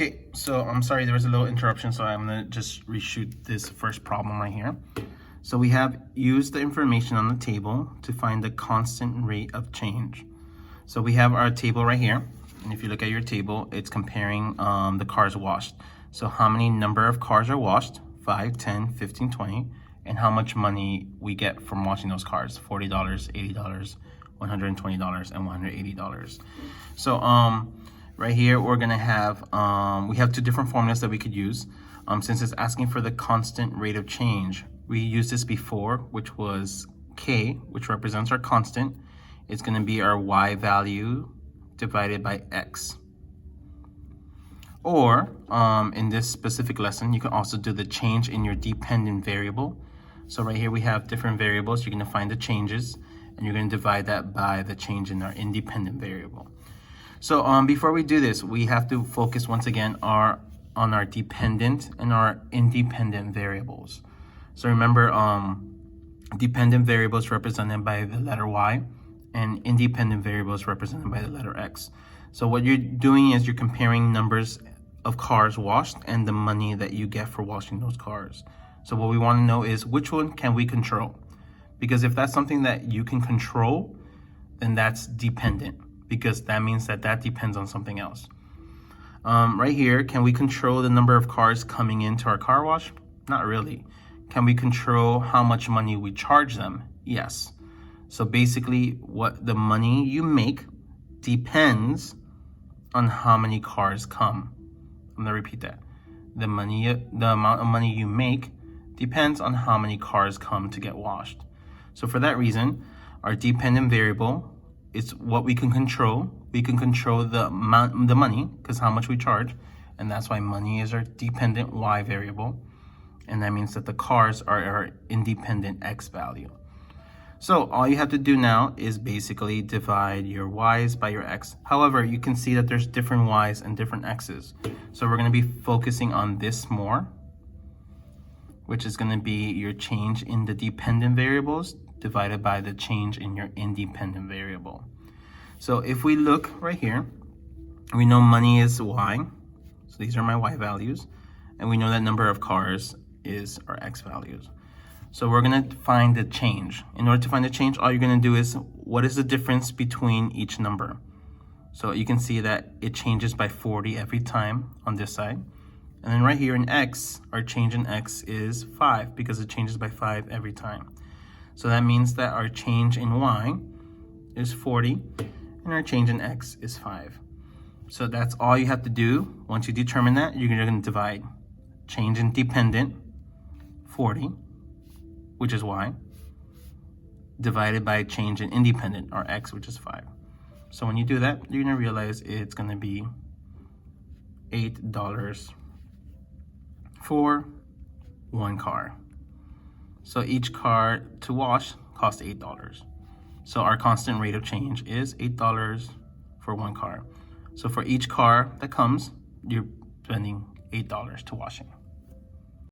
Okay, so I'm sorry, there was a little interruption, so I'm gonna just reshoot this first problem right here. So we have used the information on the table to find the constant rate of change. So we have our table right here, and if you look at your table, it's comparing the cars washed. So how many number of cars are washed? 5, 10, 15, 20, and how much money we get from washing those cars? $40, $80, $120, and $180. So right here, we're gonna have, we have two different formulas that we could use. Since it's asking for the constant rate of change, we used this before, which was K, which represents our constant. It's gonna be our Y value divided by X. Or in this specific lesson, you can also do the change in your dependent variable. So right here we have different variables. You're gonna find the changes, and you're gonna divide that by the change in our independent variable. So before we do this, we have to focus once again on our dependent and our independent variables. So remember, dependent variables represented by the letter Y, and independent variables represented by the letter X. So what you're doing is you're comparing numbers of cars washed and the money that you get for washing those cars. So what we want to know is which one can we control? Because if that's something that you can control, then that's dependent, because that means that depends on something else. Right here, can we control the number of cars coming into our car wash? Not really. Can we control how much money we charge them? Yes. So basically, what the money you make depends on how many cars come. I'm gonna repeat that. The amount of money you make depends on how many cars come to get washed. So for that reason, our dependent variable is what we can control. We can control the money, because how much we charge, and that's why money is our dependent Y variable. And that means that the cars are our independent X value. So all you have to do now is basically divide your Y's by your X. However, you can see that there's different Y's and different X's. So we're gonna be focusing on this more, which is gonna be your change in the dependent variables divided by the change in your independent variable. So if we look right here, we know money is Y. So these are my Y values. And we know that number of cars is our X values. So we're gonna find the change. In order to find the change, all you're gonna do is, what is the difference between each number? So you can see that it changes by 40 every time on this side. And then right here in X, our change in X is 5, because it changes by 5 every time. So that means that our change in Y is 40, and our change in X is 5. So that's all you have to do. Once you determine that, you're gonna divide change in dependent, 40, which is Y, divided by change in independent, or X, which is 5. So when you do that, you're gonna realize it's gonna be $8 for one car. So each car to wash costs $8. So our constant rate of change is $8 for one car. So for each car that comes, you're spending $8 to washing.